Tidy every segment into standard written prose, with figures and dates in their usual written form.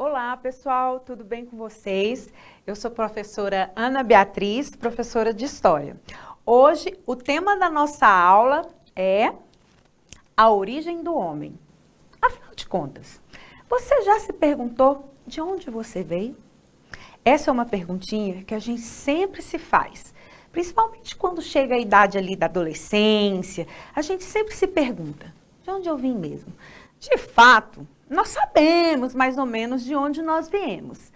Olá, pessoal, tudo bem com vocês? Eu sou professora Ana Beatriz, professora de História. Hoje, o tema da nossa aula é a origem do homem. Afinal de contas, você já se perguntou de onde você veio? Essa é uma perguntinha que a gente sempre se faz, principalmente quando chega a idade ali da adolescência, a gente sempre se pergunta, de onde eu vim mesmo? De fato, nós sabemos mais ou menos de onde nós viemos,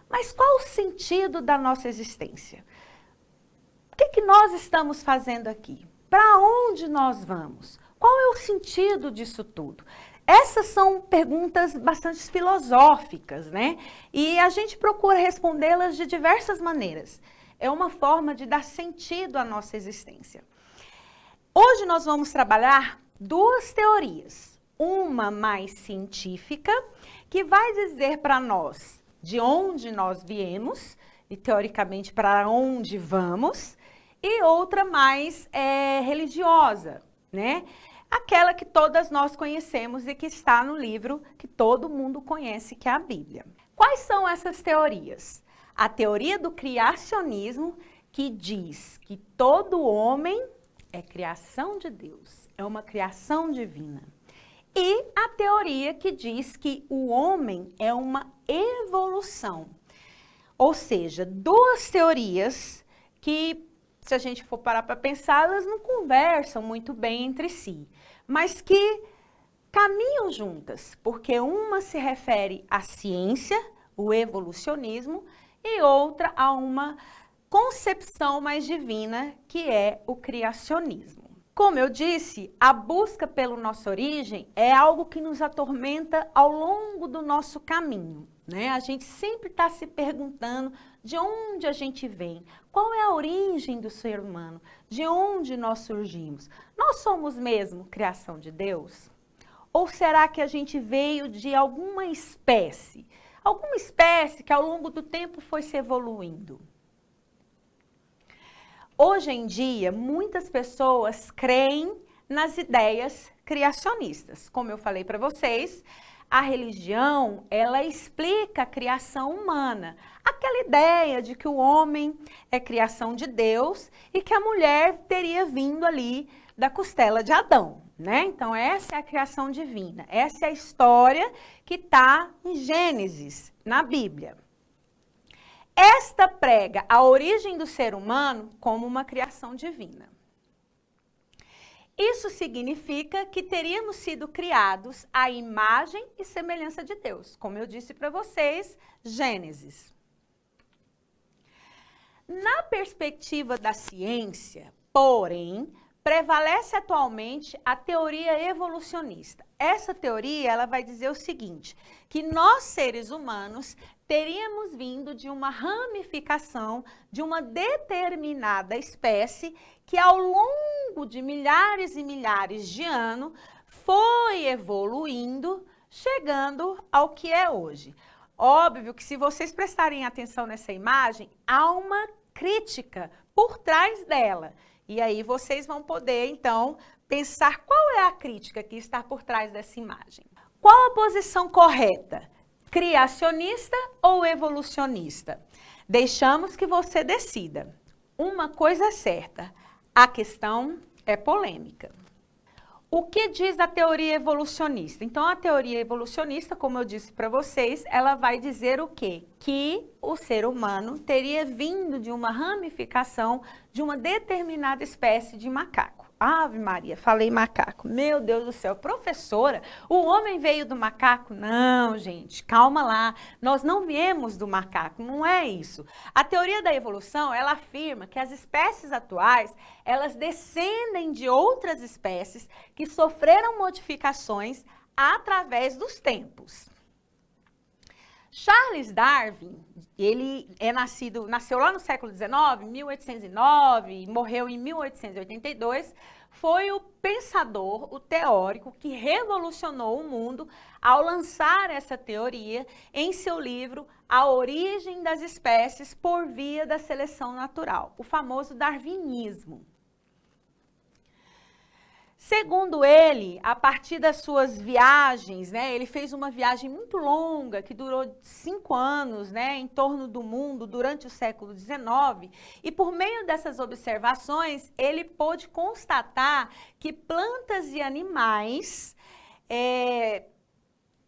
mas qual o sentido da nossa existência? O que nós estamos fazendo aqui? Para onde nós vamos? Qual é o sentido disso tudo? Essas são perguntas bastante filosóficas, né? E a gente procura respondê-las de diversas maneiras. É uma forma de dar sentido à nossa existência. Hoje nós vamos trabalhar duas teorias. Uma mais científica, que vai dizer para nós de onde nós viemos e, teoricamente, para onde vamos, e outra mais religiosa, né? Aquela que todas nós conhecemos e que está no livro que todo mundo conhece, que é a Bíblia. Quais são essas teorias? A teoria do criacionismo, que diz que todo homem é criação de Deus, é uma criação divina. E a teoria que diz que o homem é uma evolução. Ou seja, duas teorias que, se a gente for parar para pensar, elas não conversam muito bem entre si, mas que caminham juntas, porque uma se refere à ciência, o evolucionismo, e outra a uma concepção mais divina, que é o criacionismo. Como eu disse, a busca pela nossa origem é algo que nos atormenta ao longo do nosso caminho, né? A gente sempre está se perguntando de onde a gente vem, qual é a origem do ser humano, de onde nós surgimos. Nós somos mesmo criação de Deus? Ou será que a gente veio de alguma espécie? Alguma espécie que ao longo do tempo foi se evoluindo? Hoje em dia, muitas pessoas creem nas ideias criacionistas. Como eu falei para vocês, a religião, ela explica a criação humana. Aquela ideia de que o homem é criação de Deus e que a mulher teria vindo ali da costela de Adão, né? Então, essa é a criação divina. Essa é a história que está em Gênesis, na Bíblia. Esta prega a origem do ser humano como uma criação divina. Isso significa que teríamos sido criados à imagem e semelhança de Deus, como eu disse para vocês, Gênesis. Na perspectiva da ciência, porém, prevalece atualmente a teoria evolucionista. Essa teoria, ela vai dizer o seguinte, que nós, seres humanos, teríamos vindo de uma ramificação de uma determinada espécie que ao longo de milhares e milhares de anos foi evoluindo, chegando ao que é hoje. Óbvio que se vocês prestarem atenção nessa imagem, há uma crítica por trás dela. E aí vocês vão poder, então, pensar qual é a crítica que está por trás dessa imagem. Qual a posição correta? Criacionista ou evolucionista? Deixamos que você decida. Uma coisa é certa, a questão é polêmica. O que diz a teoria evolucionista? Então, a teoria evolucionista, como eu disse para vocês, ela vai dizer o quê? Que o ser humano teria vindo de uma ramificação de uma determinada espécie de macaco. Ave Maria, falei macaco. Meu Deus do céu, professora, o homem veio do macaco? Não, gente, calma lá. Nós não viemos do macaco, não é isso. A teoria da evolução, ela afirma que as espécies atuais, elas descendem de outras espécies que sofreram modificações através dos tempos. Charles Darwin, ele nasceu lá no século XIX, 1809, e morreu em 1882, foi o pensador, o teórico que revolucionou o mundo ao lançar essa teoria em seu livro A Origem das Espécies por Via da Seleção Natural, o famoso darwinismo. Segundo ele, a partir das suas viagens, né, ele fez uma viagem muito longa, que durou 5 anos, né, em torno do mundo durante o século XIX, e por meio dessas observações, ele pôde constatar que plantas e animais,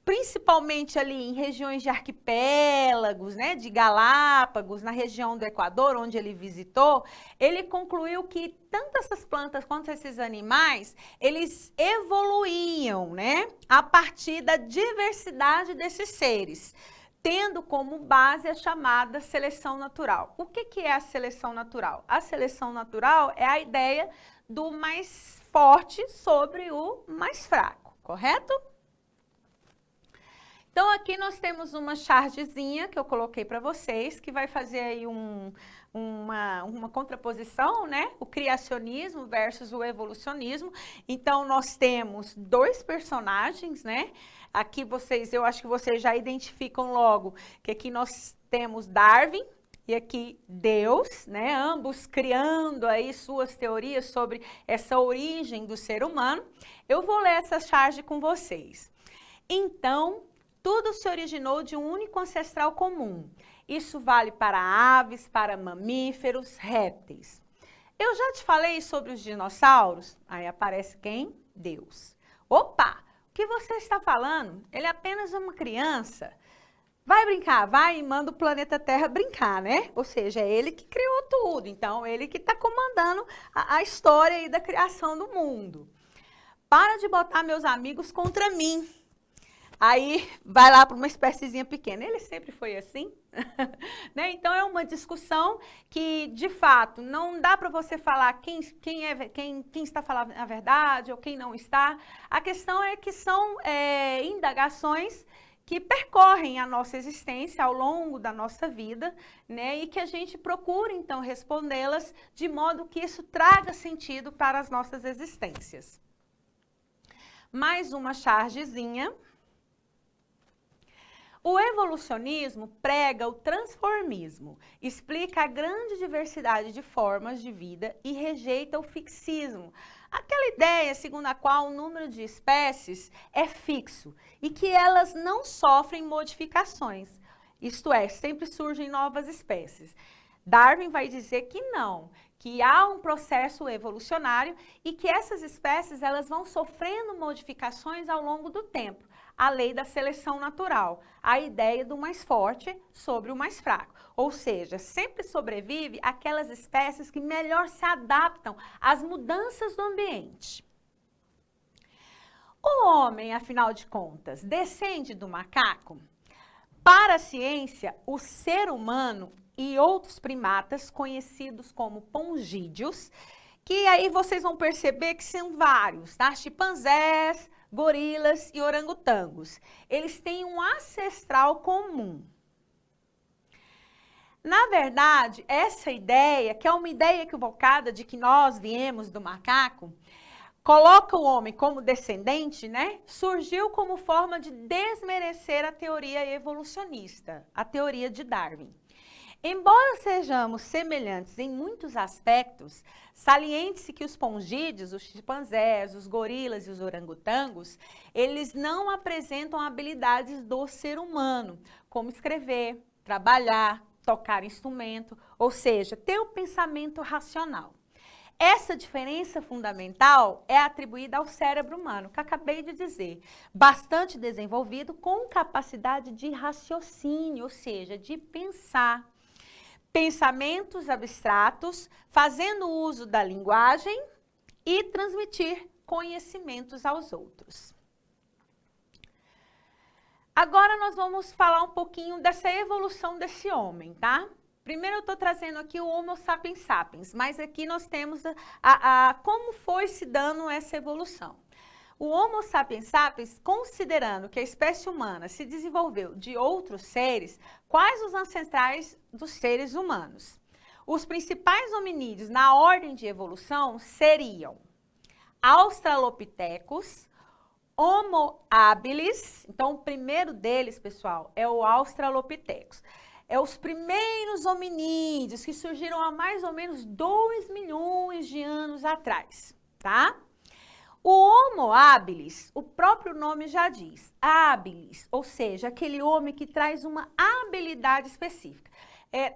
principalmente ali em regiões de arquipélagos, né, de Galápagos, na região do Equador, onde ele visitou, ele concluiu que tanto essas plantas quanto esses animais, eles evoluíam, né, a partir da diversidade desses seres, tendo como base a chamada seleção natural. O que é a seleção natural? A seleção natural é a ideia do mais forte sobre o mais fraco, correto? Então, aqui nós temos uma chargezinha que eu coloquei para vocês, que vai fazer aí uma contraposição, né? O criacionismo versus o evolucionismo. Então, nós temos 2 personagens, né? Aqui eu acho que vocês já identificam logo que aqui nós temos Darwin e aqui Deus, né? Ambos criando aí suas teorias sobre essa origem do ser humano. Eu vou ler essa charge com vocês. Então, tudo se originou de um único ancestral comum. Isso vale para aves, para mamíferos, répteis. Eu já te falei sobre os dinossauros? Aí aparece quem? Deus. Opa! O que você está falando? Ele é apenas uma criança. Vai brincar, vai e manda o planeta Terra brincar, né? Ou seja, é ele que criou tudo. Então, ele que está comandando a história aí da criação do mundo. Para de botar meus amigos contra mim. Aí vai lá para uma espéciezinha pequena. Ele sempre foi assim, né? Então é uma discussão que, de fato, não dá para você falar quem está falando a verdade ou quem não está. A questão é que são indagações que percorrem a nossa existência ao longo da nossa vida, né? E que a gente procura, então, respondê-las de modo que isso traga sentido para as nossas existências. Mais uma chargezinha. O evolucionismo prega o transformismo, explica a grande diversidade de formas de vida e rejeita o fixismo. Aquela ideia segundo a qual o número de espécies é fixo e que elas não sofrem modificações, isto é, sempre surgem novas espécies. Darwin vai dizer que não, que há um processo evolucionário e que essas espécies elas vão sofrendo modificações ao longo do tempo. A lei da seleção natural, a ideia do mais forte sobre o mais fraco. Ou seja, sempre sobrevive aquelas espécies que melhor se adaptam às mudanças do ambiente. O homem, afinal de contas, descende do macaco? Para a ciência, o ser humano e outros primatas, conhecidos como pongídeos, que aí vocês vão perceber que são vários, tá? Chimpanzés, gorilas e orangotangos. Eles têm um ancestral comum. Na verdade, essa ideia, que é uma ideia equivocada de que nós viemos do macaco, coloca o homem como descendente, né? Surgiu como forma de desmerecer a teoria evolucionista, a teoria de Darwin. Embora sejamos semelhantes em muitos aspectos, saliente-se que os pongídeos, os chimpanzés, os gorilas e os orangotangos, eles não apresentam habilidades do ser humano, como escrever, trabalhar, tocar instrumento, ou seja, ter um pensamento racional. Essa diferença fundamental é atribuída ao cérebro humano, que acabei de dizer, bastante desenvolvido com capacidade de raciocínio, ou seja, de pensar. Pensamentos abstratos, fazendo uso da linguagem e transmitir conhecimentos aos outros. Agora nós vamos falar um pouquinho dessa evolução desse homem, tá? Primeiro eu estou trazendo aqui o Homo sapiens sapiens, mas aqui nós temos como foi se dando essa evolução. O Homo sapiens sapiens, considerando que a espécie humana se desenvolveu de outros seres, quais os ancestrais dos seres humanos? Os principais hominídeos na ordem de evolução seriam Australopithecus, Homo habilis, então o primeiro deles, pessoal, é o Australopithecus. É os primeiros hominídeos que surgiram há mais ou menos 2 milhões de anos atrás, tá? O Homo habilis, o próprio nome já diz, habilis, ou seja, aquele homem que traz uma habilidade específica.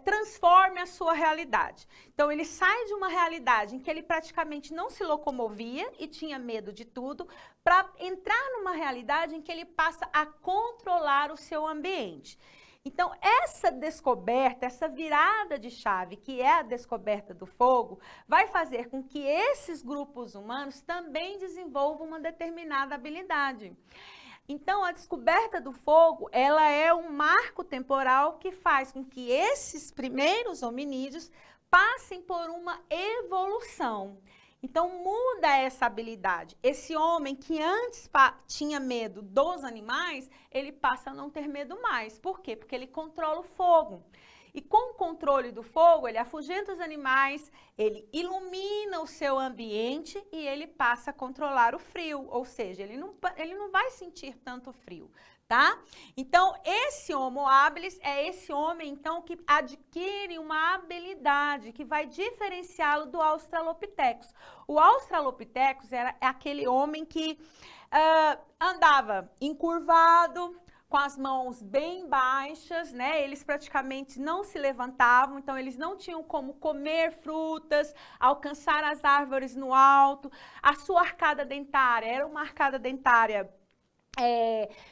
Transforme a sua realidade. Então, ele sai de uma realidade em que ele praticamente não se locomovia e tinha medo de tudo, para entrar numa realidade em que ele passa a controlar o seu ambiente. Então, essa descoberta, essa virada de chave, que é a descoberta do fogo, vai fazer com que esses grupos humanos também desenvolvam uma determinada habilidade. Então, a descoberta do fogo, ela é um marco temporal que faz com que esses primeiros hominídeos passem por uma evolução. Então, muda essa habilidade. Esse homem que antes tinha medo dos animais, ele passa a não ter medo mais. Por quê? Porque ele controla o fogo. E com o controle do fogo, ele afugenta os animais, ele ilumina o seu ambiente e ele passa a controlar o frio. Ou seja, ele não vai sentir tanto frio, tá? Então, esse Homo habilis é esse homem, então, que adquire uma habilidade que vai diferenciá-lo do Australopithecus. O Australopithecus é aquele homem que andava encurvado, com as mãos bem baixas, né? Eles praticamente não se levantavam, então eles não tinham como comer frutas, alcançar as árvores no alto. A sua arcada dentária era uma arcada dentária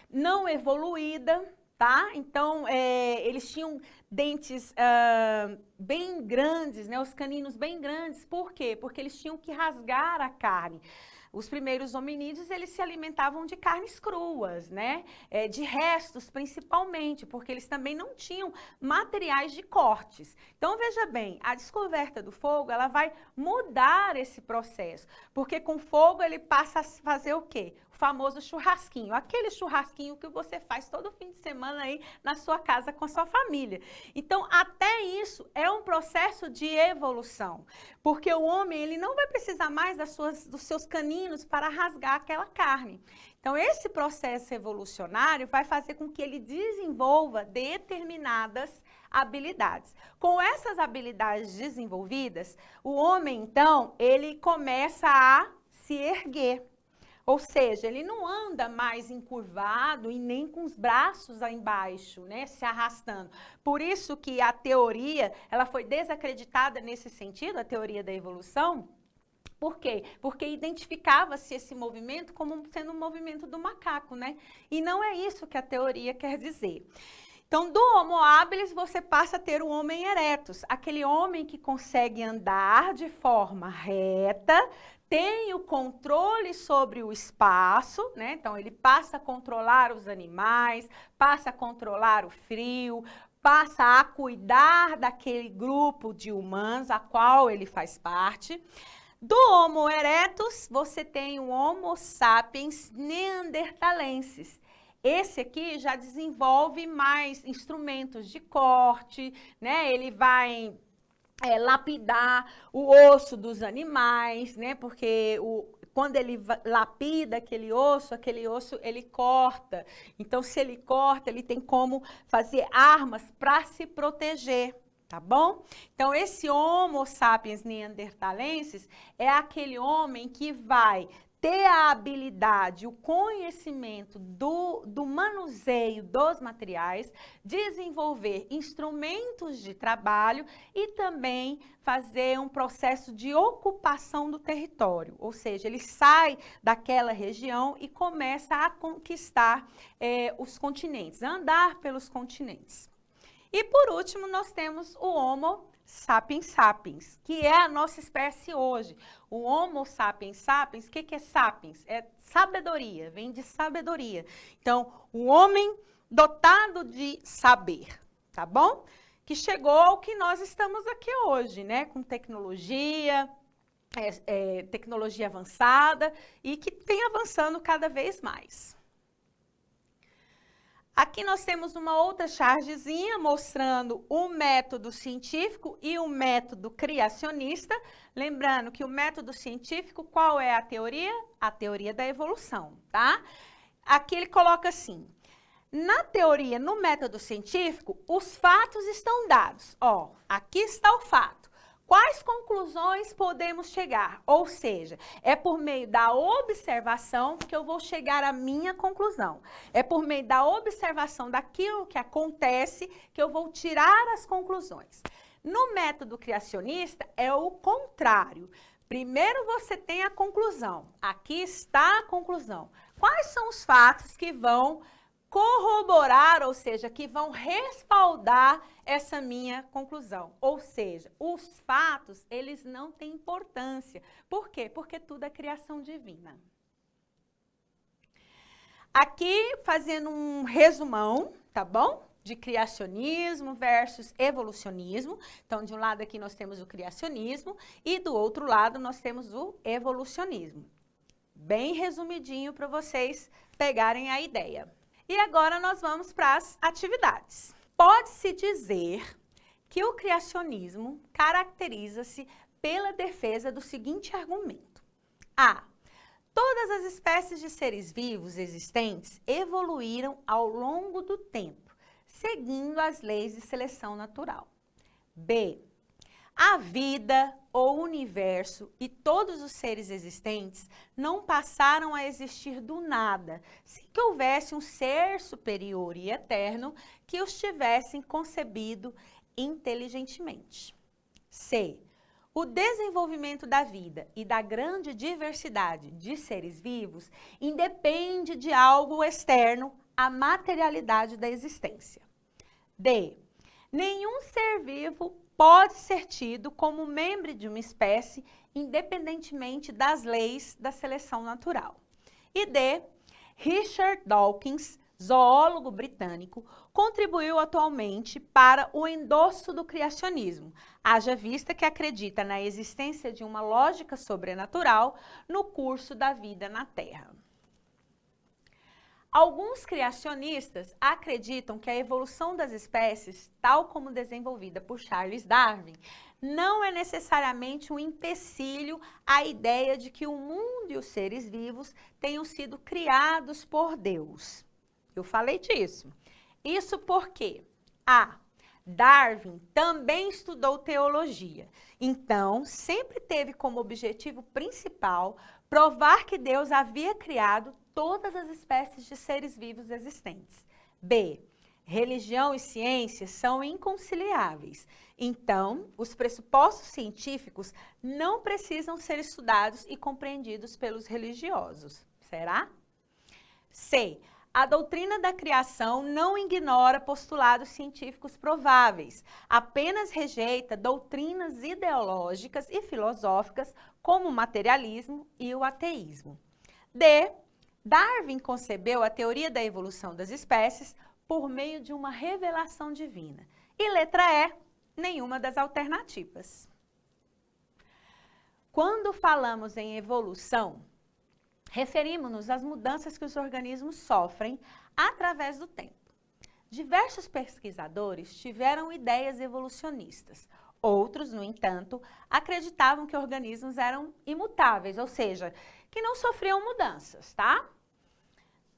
não evoluída, tá? Então, eles tinham dentes bem grandes, né? Os caninos bem grandes. Por quê? Porque eles tinham que rasgar a carne. Os primeiros hominídeos, eles se alimentavam de carnes cruas, né? De restos, principalmente, porque eles também não tinham materiais de cortes. Então, veja bem, a descoberta do fogo, ela vai mudar esse processo, porque com fogo ele passa a fazer o quê? O famoso churrasquinho, aquele churrasquinho que você faz todo fim de semana aí na sua casa com a sua família. Então, até isso é um processo de evolução, porque o homem, ele não vai precisar mais dos seus caninos para rasgar aquela carne. Então, esse processo evolucionário vai fazer com que ele desenvolva determinadas habilidades. Com essas habilidades desenvolvidas, o homem, então, ele começa a se erguer. Ou seja, ele não anda mais encurvado e nem com os braços aí embaixo, né, se arrastando. Por isso que a teoria, ela foi desacreditada nesse sentido, a teoria da evolução. Por quê? Porque identificava-se esse movimento como sendo um movimento do macaco, né? E não é isso que a teoria quer dizer. Então, do Homo habilis, você passa a ter o Homem erectus, aquele homem que consegue andar de forma reta, tem o controle sobre o espaço, né? Então, ele passa a controlar os animais, passa a controlar o frio, passa a cuidar daquele grupo de humanos a qual ele faz parte. Do Homo erectus, você tem o Homo sapiens neanderthalensis. Esse aqui já desenvolve mais instrumentos de corte, né? Ele vai lapidar o osso dos animais, né? Porque quando ele lapida aquele osso ele corta. Então, se ele corta, ele tem como fazer armas para se proteger. Tá bom? Então, esse Homo sapiens neanderthalensis é aquele homem que vai ter a habilidade, o conhecimento do manuseio dos materiais, desenvolver instrumentos de trabalho e também fazer um processo de ocupação do território. Ou seja, ele sai daquela região e começa a conquistar os continentes, a andar pelos continentes. E por último, nós temos o Homo sapiens sapiens, que é a nossa espécie hoje. O Homo sapiens sapiens, o que é sapiens? É sabedoria, vem de sabedoria. Então, o homem dotado de saber, tá bom? Que chegou ao que nós estamos aqui hoje, né? Com tecnologia, tecnologia avançada e que vem avançando cada vez mais. Aqui nós temos uma outra chargezinha mostrando o método científico e o método criacionista. Lembrando que o método científico, qual é a teoria? A teoria da evolução, tá? Aqui ele coloca assim, na teoria, no método científico, os fatos estão dados. Ó, aqui está o fato. quais conclusões podemos chegar? Ou seja, é por meio da observação que eu vou chegar à minha conclusão. É por meio da observação daquilo que acontece que eu vou tirar as conclusões. No método criacionista é o contrário. Primeiro você tem a conclusão. Aqui está a conclusão. Quais são os fatos que vão corroborar, ou seja, que vão respaldar essa minha conclusão? Ou seja, os fatos, eles não têm importância. Por quê? Porque tudo é criação divina. Aqui, fazendo um resumão, tá bom? De criacionismo versus evolucionismo. Então, de um lado aqui nós temos o criacionismo e do outro lado nós temos o evolucionismo. Bem resumidinho para vocês pegarem a ideia. E agora nós vamos para as atividades. Pode-se dizer que o criacionismo caracteriza-se pela defesa do seguinte argumento. A. Todas as espécies de seres vivos existentes evoluíram ao longo do tempo, seguindo as leis de seleção natural. B. A vida, o universo e todos os seres existentes não passaram a existir do nada, sem que houvesse um ser superior e eterno que os tivesse concebido inteligentemente. C. O desenvolvimento da vida e da grande diversidade de seres vivos independe de algo externo à materialidade da existência. D. Nenhum ser vivo pode ser tido como membro de uma espécie independentemente das leis da seleção natural. E D. Richard Dawkins, zoólogo britânico, contribuiu atualmente para o endosso do criacionismo, haja vista que acredita na existência de uma lógica sobrenatural no curso da vida na Terra. Alguns criacionistas acreditam que a evolução das espécies, tal como desenvolvida por Charles Darwin, não é necessariamente um empecilho à ideia de que o mundo e os seres vivos tenham sido criados por Deus. Eu falei disso. Isso porque Darwin também estudou teologia, então sempre teve como objetivo principal provar que Deus havia criado todas as espécies de seres vivos existentes. B. Religião e ciência são inconciliáveis, então os pressupostos científicos não precisam ser estudados e compreendidos pelos religiosos. Será? C. A doutrina da criação não ignora postulados científicos prováveis, apenas rejeita doutrinas ideológicas e filosóficas como o materialismo e o ateísmo. D. Darwin concebeu a teoria da evolução das espécies por meio de uma revelação divina. E letra E, nenhuma das alternativas. Quando falamos em evolução, referimos-nos às mudanças que os organismos sofrem através do tempo. Diversos pesquisadores tiveram ideias evolucionistas. Outros, no entanto, acreditavam que organismos eram imutáveis, ou seja, que não sofriam mudanças, tá?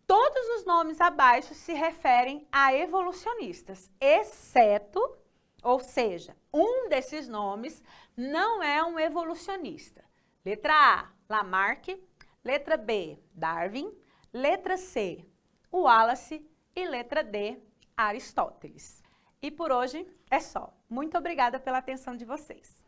Todos os nomes abaixo se referem a evolucionistas, exceto, ou seja, um desses nomes não é um evolucionista. Letra A, Lamarck. Letra B, Darwin. Letra C, Wallace. E letra D, Aristóteles. E por hoje é só. Muito obrigada pela atenção de vocês.